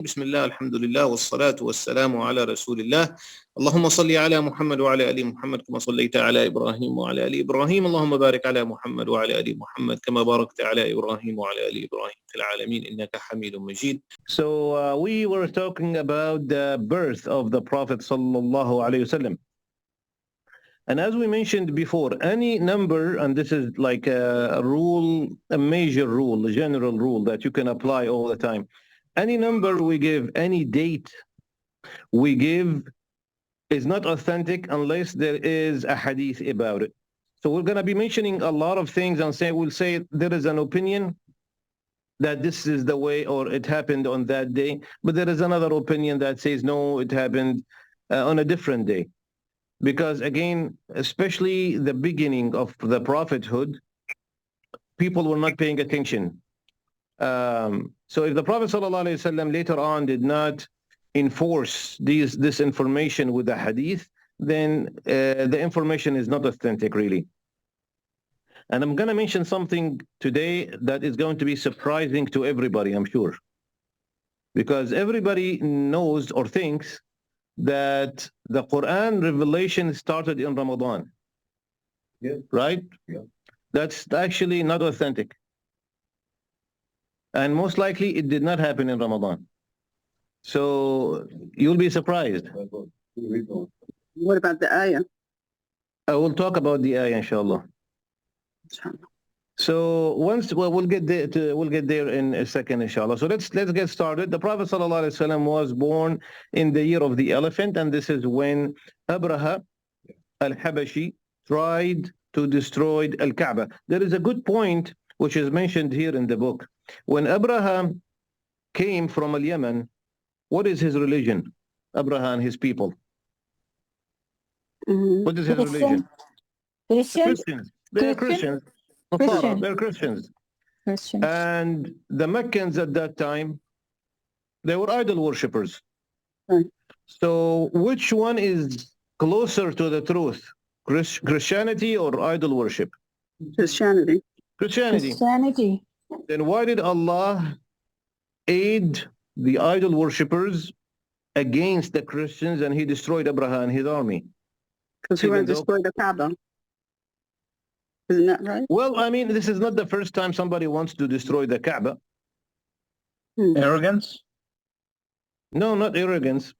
بسم الله الحمد لله والصلاة والسلام على رسول الله. اللهم صل على محمد وعلى آل محمد كما صليت على إبراهيم وعلى آل إبراهيم. اللهم بارك على محمد وعلى آل محمد كما باركت على إبراهيم وعلى آل إبراهيم في العالمين إنك حميد مجيد. So we were talking about the birth of the Prophet sallallahu alaihi wasallam. And as we mentioned before, any number, and this is like a rule, a major rule, a general rule that you can apply all the time. Any number we give, any date we give is not authentic unless there is a hadith about it. So we're going to be mentioning a lot of things and we'll say there is an opinion that this is the way or it happened on that day, but there is another opinion that says no, it happened on a different day. Because again, especially the beginning of the prophethood, people were not paying attention. So if the Prophet ﷺ later on did not enforce this information with the hadith, then the information is not authentic really. And I'm going to mention something today that is going to be surprising to everybody, I'm sure. Because everybody knows or thinks that the Quran revelation started in Ramadan. Yeah. Right? Yeah. That's actually not authentic. And most likely it did not happen in Ramadan. So you'll be surprised. What about the ayah? I will talk about the ayah, inshallah. So we'll get there in a second, inshallah. So let's get started. The Prophet ﷺ was born in the year of the elephant, and this is when Abraha al-Habashi tried to destroy al-Kaaba. There is a good point which is mentioned here in the book. When Abraham came from Yemen, what is his religion? Abraha and his people. Mm-hmm. What is his religion? Christians. They're Christians. They're Christians. And the Meccans at that time, they were idol worshippers. Right. So which one is closer to the truth? Christianity or idol worship? Christianity. Then why did Allah aid the idol worshippers against the Christians and he destroyed Abraha and his army? Because he wanted to destroy the Kaaba. Isn't that right? Well, I mean, this is not the first time somebody wants to destroy the Kaaba. Arrogance? No, not arrogance.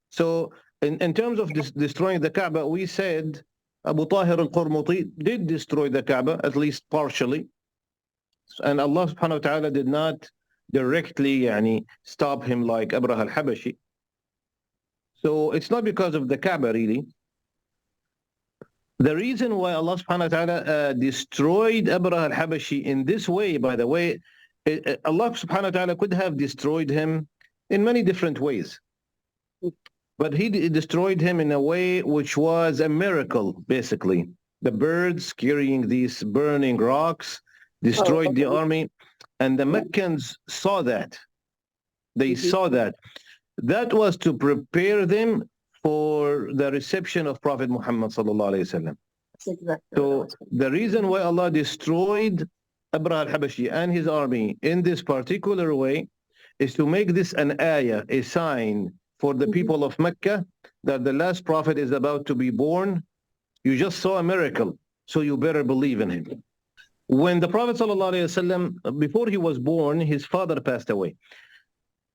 So in terms of destroying the Kaaba, we said Abu Tahir al-Qurmuti did destroy the Kaaba, at least partially. And Allah subhanahu wa ta'ala did not directly stop him like Abraha al-Habashi. So it's not because of the Kaaba really. The reason why Allah subhanahu wa ta'ala destroyed Abraha al-Habashi in this way, by the way, Allah subhanahu wa ta'ala could have destroyed him in many different ways. But he destroyed him in a way which was a miracle, basically. The birds carrying these burning rocks destroyed the army, and the Meccans saw that. They saw that. That was to prepare them for the reception of Prophet Muhammad sallallahu alaihi wasallam. Exactly. So the reason why Allah destroyed Abraha al-Habashi and his army in this particular way is to make this an ayah, a sign for the people of Mecca that the last prophet is about to be born. You just saw a miracle, so you better believe in him. When the Prophet sallallahu alaihi wasallam, before he was born, his father passed away.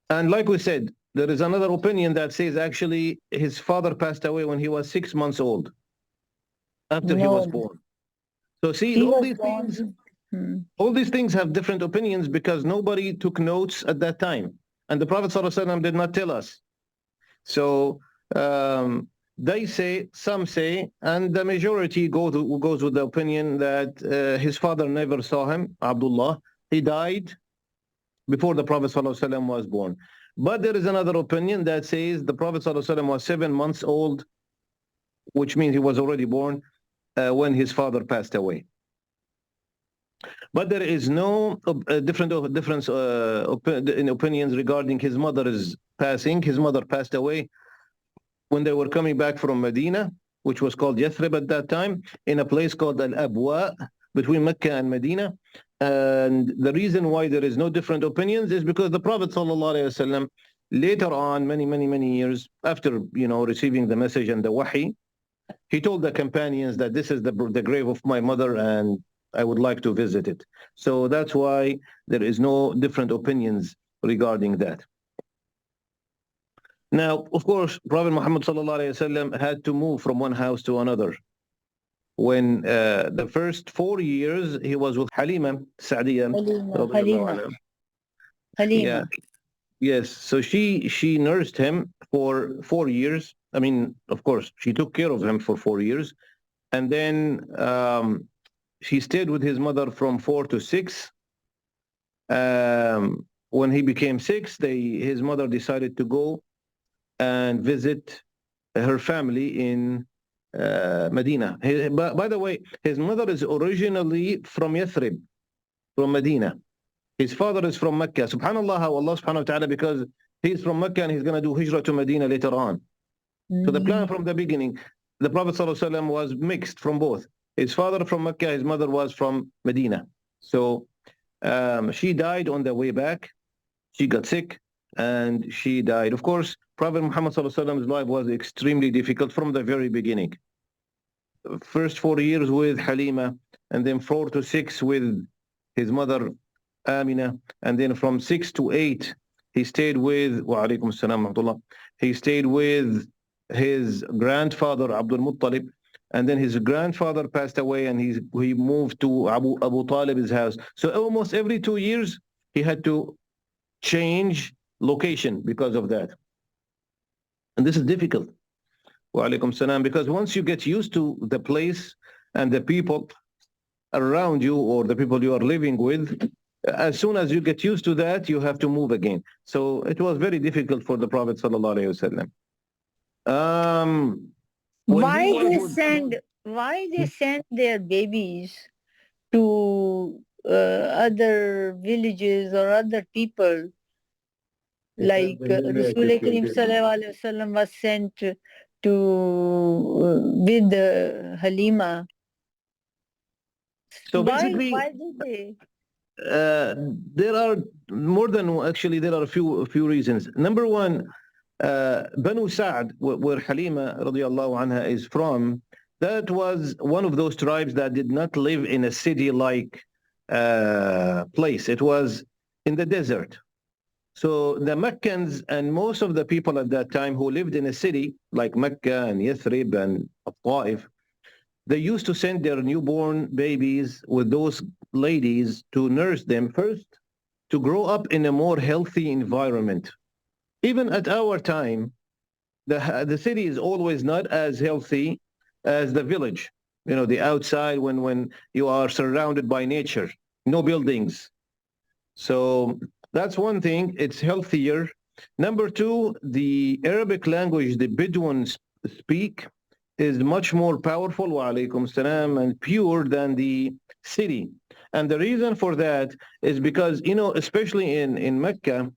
And like we said, there is another opinion that says actually his father passed away when he was 6 months old, after he was born. So see, all these things have different opinions because nobody took notes at that time. And the Prophet ﷺ did not tell us. So they say, some say, and the majority goes with the opinion that his father never saw him, Abdullah. He died before the Prophet ﷺ was born. But there is another opinion that says the Prophet ﷺ was 7 months old, which means he was already born when his father passed away. But there is no difference in opinions regarding his mother's passing. His mother passed away when they were coming back from Medina, which was called Yathrib at that time, in a place called Al-Abwa, between Mecca and Medina. And the reason why there is no different opinions is because the Prophet ﷺ, later on, many years after, receiving the message and the wahi, he told the companions that this is the grave of my mother and I would like to visit it. So that's why there is no different opinions regarding that. Now, of course, Prophet Muhammad ﷺ had to move from one house to another. When the first 4 years he was with Halima Sa'diyah. Yeah. Yes. So she nursed him for 4 years. I mean, of course, she took care of him for 4 years. And then she stayed with his mother from 4 to 6. When he became 6, his mother decided to go and visit her family in Medina. By the way, his mother is originally from Yathrib, from Medina. His father is from Mecca. Subhanallah, how Allah subhanahu wa ta'ala, because he's from Mecca and he's going to do hijrah to Medina later on. So the plan from the beginning, the Prophet ﷺ was mixed from both. His father from Mecca, his mother was from Medina. So she died on the way back. She got sick and she died. Of course, Prophet Muhammad ﷺ's life was extremely difficult from the very beginning. First 4 years with Halima, and then 4 to 6 with his mother Amina, and then from 6 to 8 he stayed with he stayed with his grandfather Abdul Muttalib, and then his grandfather passed away and he moved to Abu Talib's house. So almost every 2 years he had to change location because of that. And this is difficult. Wa alaikum salam, because once you get used to the place and the people around you or the people you are living with, as soon as you get used to that, you have to move again. So it was very difficult for the Prophet sallallahu alaihi wasallam. Why they send their babies to other villages or other people? Like Rasul Kareem sallallahu alaihi wasallam was sent to with Halima. So basically, why did they? There are more than, actually there are a few reasons. Number one, Banu Sa'd, where Halima radiallahu anha is from, that was one of those tribes that did not live in a city-like place. It was in the desert. So the Meccans and most of the people at that time who lived in a city like Mecca and Yathrib and Taif, they used to send their newborn babies with those ladies to nurse them first, to grow up in a more healthy environment. Even at our time, the city is always not as healthy as the village. The outside when you are surrounded by nature, no buildings. So that's one thing, it's healthier. Number two, the Arabic language the Bedouins speak is much more powerful, wa alaikum salam, and pure than the city. And the reason for that is because, especially in Mecca,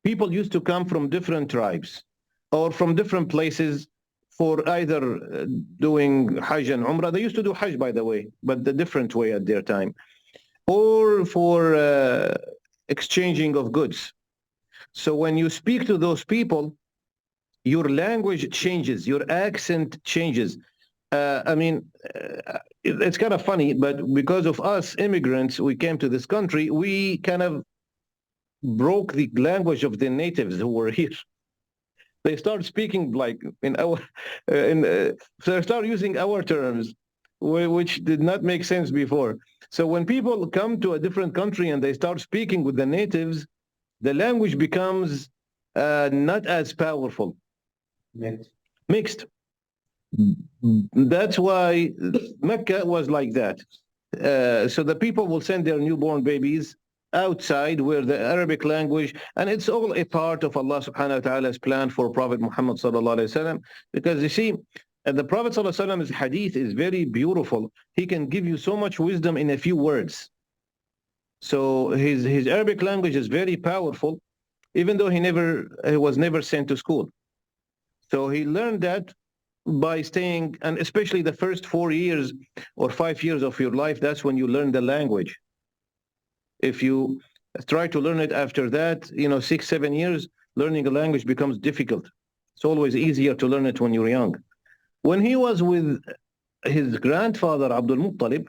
people used to come from different tribes or from different places for either doing Hajj and Umrah. They used to do Hajj, by the way, but the different way at their time, or for exchanging of goods. So when you speak to those people, your language changes, your accent changes. It's kind of funny, but because of us immigrants, we came to this country, we kind of broke the language of the natives who were here. They start speaking like so they start using our terms, which did not make sense before. So when people come to a different country and they start speaking with the natives, the language becomes not as powerful. Mixed. That's why Mecca was like that. So the people will send their newborn babies outside where the Arabic language, and it's all a part of Allah subhanahu wa ta'ala's plan for Prophet Muhammad sallallahu alayhi wa sallam, because you see, the Prophet sallallahu alayhi wa sallam's hadith is very beautiful. He can give you so much wisdom in a few words. So his Arabic language is very powerful, even though he was never sent to school. So he learned that by staying, and especially the first 4 years or 5 years of your life, that's when you learn the language. If you try to learn it after that, 6, 7 years, learning a language becomes difficult. It's always easier to learn it when you're young. When he was with his grandfather, Abdul Muttalib,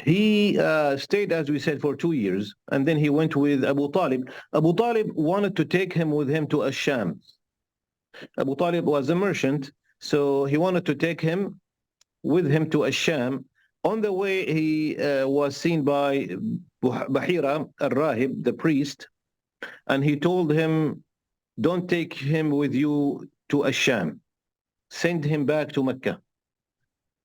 he stayed, as we said, for 2 years, and then he went with Abu Talib. Abu Talib wanted to take him with him to Ash-Sham. Abu Talib was a merchant, so he wanted to take him with him to Ash-Sham. On the way, he was seen by Bahira al-Rahib, the priest, and he told him, don't take him with you to Ash-Sham. Send him back to Mecca.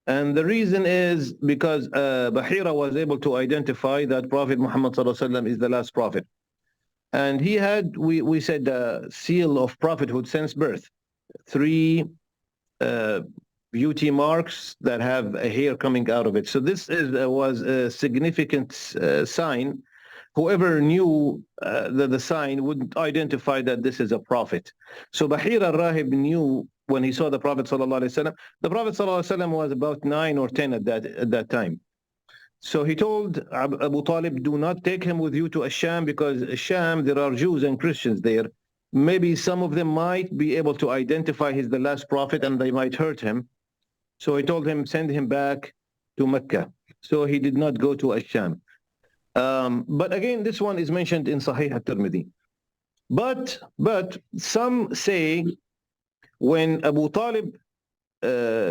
And the reason is because Bahira was able to identify that Prophet Muhammad ﷺ is the last prophet. And he had, we said, the seal of prophethood since birth. 3 beauty marks that have a hair coming out of it. So this was a significant sign. Whoever knew the sign would identify that this is a prophet. So Bahir al-Rahib knew when he saw the Prophet ﷺ. The Prophet ﷺ was about 9 or 10 at that time. So he told Abu Talib, do not take him with you to Ash-Sham, because Ash-Sham, there are Jews and Christians there. Maybe some of them might be able to identify he's the last prophet and they might hurt him. So he told him, send him back to Mecca. So he did not go to Ash-Sham. But again, this one is mentioned in Sahih al-Tirmidhi. But some say when Abu Talib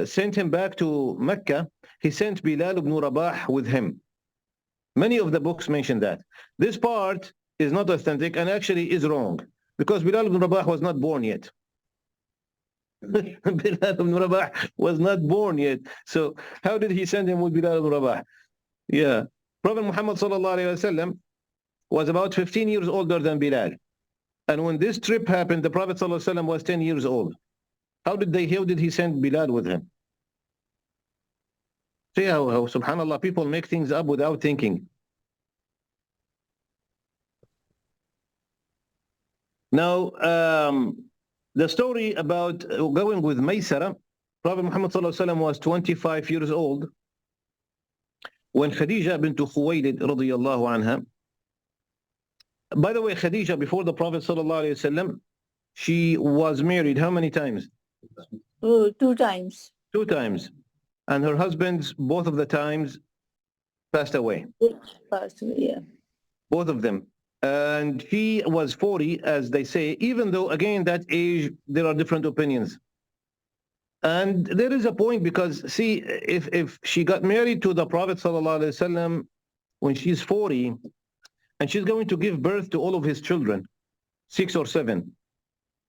sent him back to Mecca, he sent Bilal ibn Rabah with him. Many of the books mention that. This part is not authentic and actually is wrong, because Bilal ibn Rabah was not born yet. Bilal ibn Rabah was not born yet. So how did he send him with Bilal ibn Rabah? Yeah. Prophet Muhammad ﷺ was about 15 years older than Bilal. And when this trip happened, the Prophet ﷺ was 10 years old. How did he send Bilal with him? See how subhanAllah, people make things up without thinking. Now, the story about going with Maysara, Prophet Muhammad ﷺ was 25 years old when Khadija bint Khuwaylid radiyallahu anha. By the way, Khadija, before the Prophet ﷺ, she was married how many times? 2 times. 2 times. And her husbands, both of the times, passed away. Passed away, yeah. Both of them. And she was 40, as they say, even though, again, that age, there are different opinions. And there is a point, because, see, if she got married to the Prophet ﷺ when she's 40, and she's going to give birth to all of his children, 6 or 7.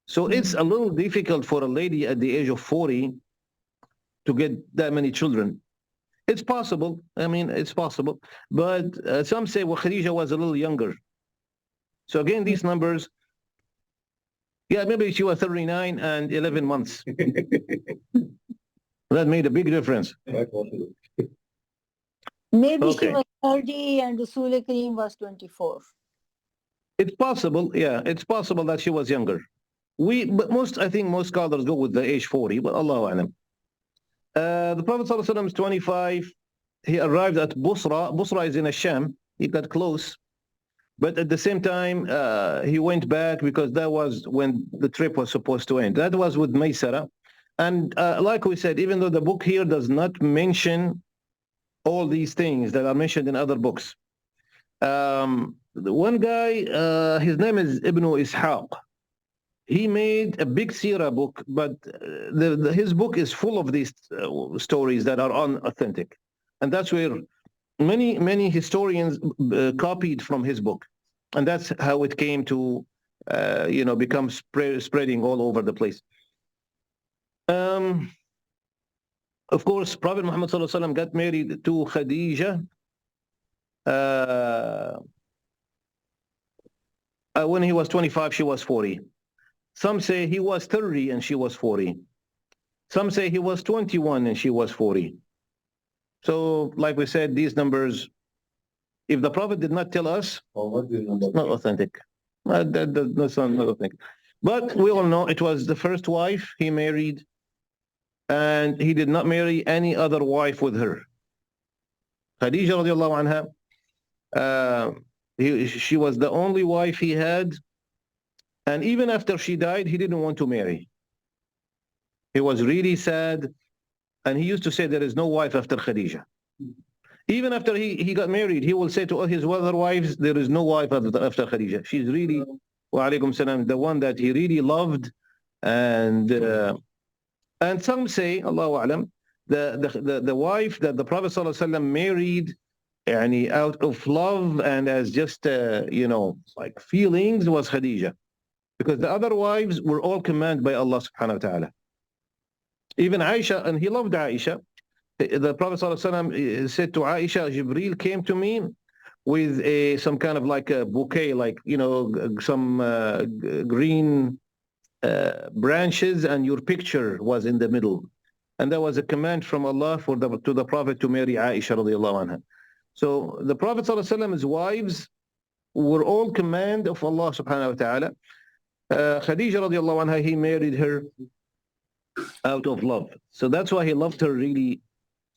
So it's a little difficult for a lady at the age of 40 to get that many children. It's possible. I mean, it's possible. But some say, well, Khadija was a little younger. So again, these numbers, yeah, maybe she was 39 and 11 months. That made a big difference. Maybe Okay. she was 30 and Rasul Kareem was 24. It's possible, yeah, it's possible that she was younger. But I think most scholars go with the age 40, but Allahu A'lam. The Prophet ﷺ is 25. He arrived at Busra. Busra is in Ash-Sham. He got close. But at the same time, he went back because that was when the trip was supposed to end. That was with Maysara. And like we said, even though the book here does not mention all these things that are mentioned in other books. One guy, his name is Ibn Ishaq. He made a big seerah book, but his book is full of these stories that are unauthentic. And that's where many historians copied from his book. And that's how it came to, become spreading all over the place. Of course, Prophet Muhammad ﷺ got married to Khadija when he was 25, she was 40. Some say he was 30 and she was 40. Some say he was 21 and she was 40. So, like we said, these numbers, if the Prophet did not tell us, it's not authentic. That's not authentic. But we all know it was the first wife he married, and he did not marry any other wife with her. Khadija radiallahu anha, She was the only wife he had. And even after she died, he didn't want to marry. He was really sad. And he used to say, there is no wife after Khadija. Even after he got married, he will say to all his other wives, there is no wife after Khadija. She's really, wa alaikum salam, the one that he really loved. And some say, Allahu A'lam, the wife that the Prophet ﷺ married out of love and as just, like feelings was Khadija. Because the other wives were all commanded by Allah subhanahu wa ta'ala. Even Aisha, and he loved Aisha. The Prophet ﷺ said to Aisha, Jibreel came to me with some kind of like a bouquet, like, some green branches, and your picture was in the middle. And that was a command from Allah to the Prophet to marry Aisha radiallahu anha. So the Prophet ﷺ's wives were all command of Allah subhanahu wa ta'ala. Khadija radiallahu anha, he married her out of love. So that's why he loved her really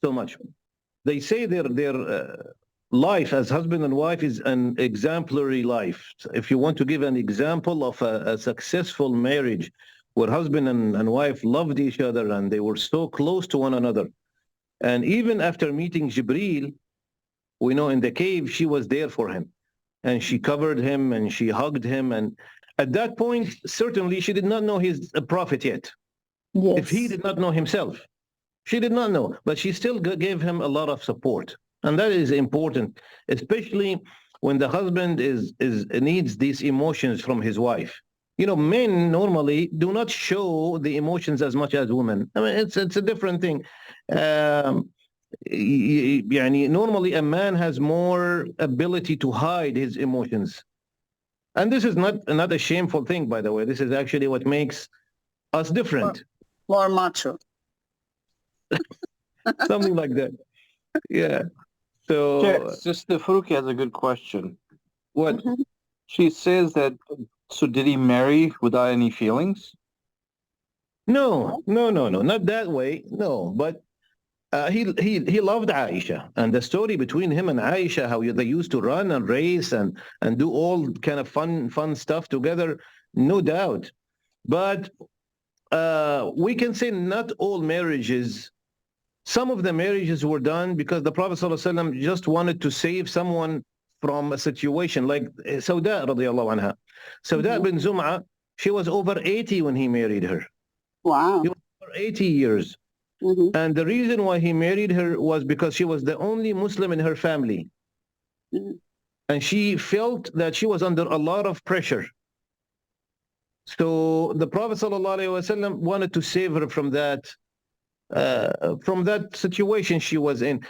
so much. They say their life as husband and wife is an exemplary life. If you want to give an example of a successful marriage where husband and wife loved each other and they were so close to one another. And even after meeting Jibreel, we know in the cave, she was there for him. And she covered him and she hugged him. And at that point, certainly she did not know he's a prophet yet. Yes. If he did not know himself, she did not know, but she still gave him a lot of support. And that is important, especially when the husband needs these emotions from his wife. Men normally do not show the emotions as much as women. I mean, it's a different thing. Normally a man has more ability to hide his emotions. And this is not a shameful thing, by the way. This is actually what makes us different. More macho. Something like that. Yeah. So Sister Faruqi has a good question. What? Mhm. She says that, so did he marry without any feelings? No, not that way. No, but he loved Aisha, and the story between him and Aisha, how they used to run and race and do all kind of fun stuff together, no doubt. But we can say not all marriages. Some of the marriages were done because the Prophet ﷺ just wanted to save someone from a situation like Sauda radiallahu anha. Sauda bin Zum'a, she was over 80 when he married her. Wow. He was over 80 years. Mhm. And the reason why he married her was because she was the only Muslim in her family. Mhm. And she felt that she was under a lot of pressure. So the Prophet ﷺ wanted to save her from that situation she was in.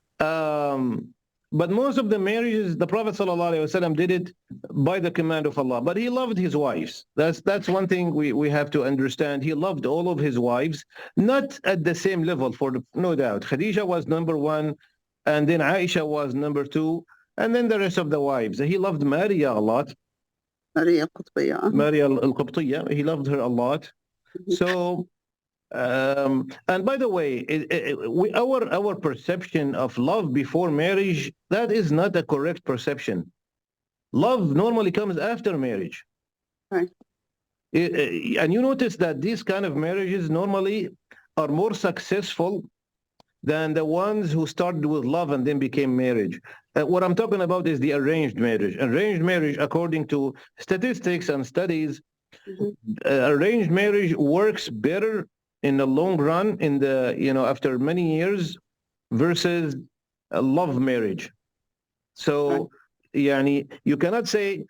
But most of the marriages, the Prophet ﷺ did it by the command of Allah. But he loved his wives. That's one thing we have to understand. He loved all of his wives, not at the same level, no doubt. Khadija was number one, and then Aisha was number two, and then the rest of the wives. He loved Maria a lot. Maria Qutbiyya. Maria al-Qibtiyya, he loved her a lot. So, and by the way, our perception of love before marriage, that is not a correct perception. Love normally comes after marriage. Right. And you notice that these kind of marriages normally are more successful than the ones who started with love and then became marriage. What I'm talking about is the arranged marriage. Arranged marriage, according to statistics and studies, arranged marriage works better in the long run, after many years, versus a love marriage. So, you cannot say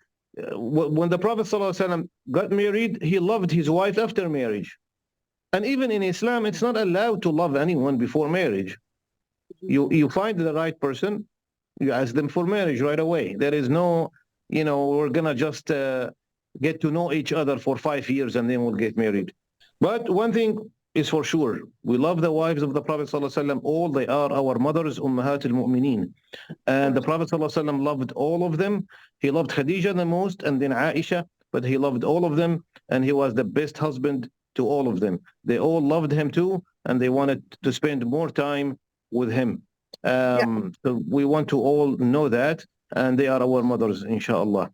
when the Prophet ﷺ got married, he loved his wife after marriage. And even in Islam, it's not allowed to love anyone before marriage. You find the right person, you ask them for marriage right away. There is no, we're going to just get to know each other for 5 years and then we'll get married. But one thing is for sure, we love the wives of the Prophet ﷺ. All they are our mothers, Ummahat al-Mu'mineen. And the Prophet ﷺ loved all of them. He loved Khadija the most and then Aisha, but he loved all of them and he was the best husband to all of them. They all loved him too, and they wanted to spend more time with him. So we want to all know that. and they are our mothers, inshallah.